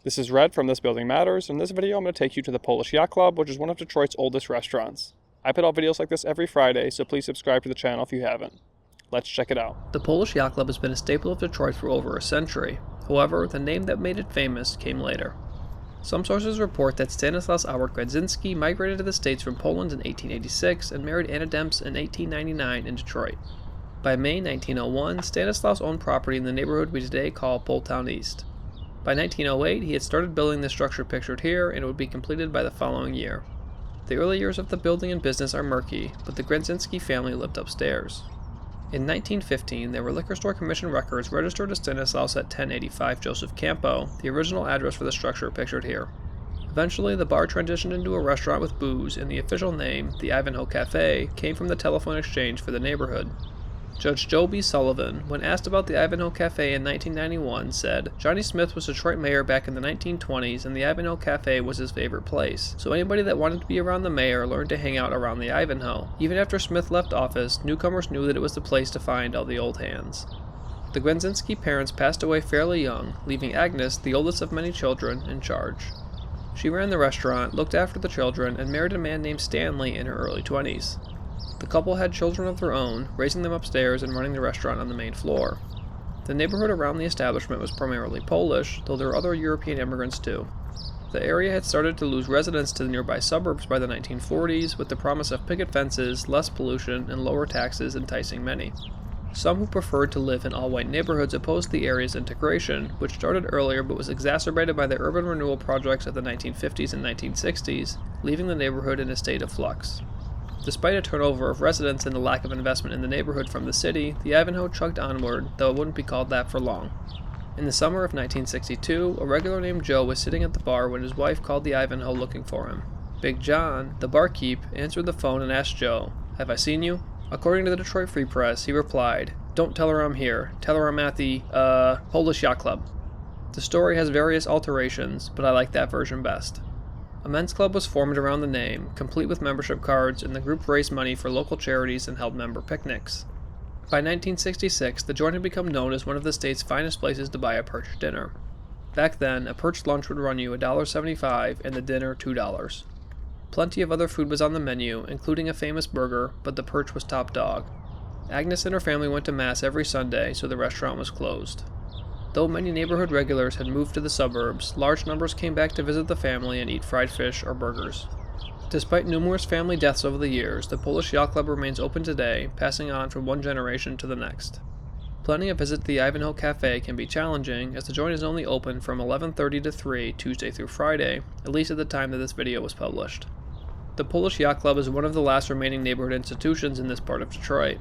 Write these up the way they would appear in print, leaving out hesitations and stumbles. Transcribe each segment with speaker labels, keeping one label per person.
Speaker 1: This is Red from This Building Matters. In this video, I'm going to take you to the Polish Yacht Club, which is one of Detroit's oldest restaurants. I put out videos like this every Friday, so please subscribe to the channel if you haven't. Let's check it out.
Speaker 2: The Polish Yacht Club has been a staple of Detroit for over a century. However, the name that made it famous came later. Some sources report that Stanislaus Albert Gradzinski migrated to the States from Poland in 1886 and married Anna Demps in 1899 in Detroit. By May 1901, Stanislaus owned property in the neighborhood we today call Poletown East. By 1908, he had started building the structure pictured here, and it would be completed by the following year. The early years of the building and business are murky, but the Gradzinski family lived upstairs. In 1915, there were liquor store commission records registered to Stanislaus at 1085 Joseph Campo, the original address for the structure pictured here. Eventually, the bar transitioned into a restaurant with booze, and the official name, the Ivanhoe Cafe, came from the telephone exchange for the neighborhood. Judge Joe B. Sullivan, when asked about the Ivanhoe Cafe in 1991, said, "Johnny Smith was Detroit mayor back in the 1920s, and the Ivanhoe Cafe was his favorite place. So anybody that wanted to be around the mayor learned to hang out around the Ivanhoe. Even after Smith left office, newcomers knew that it was the place to find all the old hands." The Gradzinski parents passed away fairly young, leaving Agnes, the oldest of many children, in charge. She ran the restaurant, looked after the children, and married a man named Stanley in her early 20s. The couple had children of their own, raising them upstairs and running the restaurant on the main floor. The neighborhood around the establishment was primarily Polish, though there were other European immigrants too. The area had started to lose residents to the nearby suburbs by the 1940s, with the promise of picket fences, less pollution, and lower taxes enticing many. Some who preferred to live in all-white neighborhoods opposed the area's integration, which started earlier but was exacerbated by the urban renewal projects of the 1950s and 1960s, leaving the neighborhood in a state of flux. Despite a turnover of residents and the lack of investment in the neighborhood from the city, the Ivanhoe chugged onward, though it wouldn't be called that for long. In the summer of 1962, a regular named Joe was sitting at the bar when his wife called the Ivanhoe looking for him. Big John, the barkeep, answered the phone and asked Joe, "Have I seen you?" According to the Detroit Free Press, he replied, "Don't tell her I'm here. Tell her I'm at the, Polish Yacht Club." The story has various alterations, but I like that version best. A men's club was formed around the name, complete with membership cards, and the group raised money for local charities and held member picnics. By 1966, the joint had become known as one of the state's finest places to buy a perch dinner. Back then, a perch lunch would run you $1.75 and the dinner $2. Plenty of other food was on the menu, including a famous burger, but the perch was top dog. Agnes and her family went to Mass every Sunday, so the restaurant was closed. Though many neighborhood regulars had moved to the suburbs, large numbers came back to visit the family and eat fried fish or burgers. Despite numerous family deaths over the years, the Polish Yacht Club remains open today, passing on from one generation to the next. Planning a visit to the Ivanhoe Cafe can be challenging, as the joint is only open from 11:30 to 3 Tuesday through Friday, at least at the time that this video was published. The Polish Yacht Club is one of the last remaining neighborhood institutions in this part of Detroit.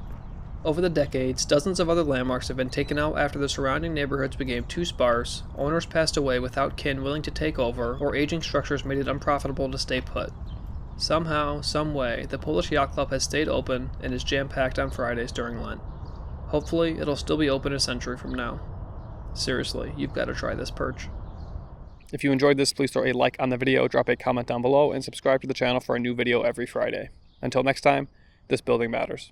Speaker 2: Over the decades, dozens of other landmarks have been taken out after the surrounding neighborhoods became too sparse, owners passed away without kin willing to take over, or aging structures made it unprofitable to stay put. Somehow, some way, the Polish Yacht Club has stayed open and is jam-packed on Fridays during Lent. Hopefully, it'll still be open a century from now. Seriously, you've got to try this perch.
Speaker 1: If you enjoyed this, please throw a like on the video, drop a comment down below, and subscribe to the channel for a new video every Friday. Until next time, this building matters.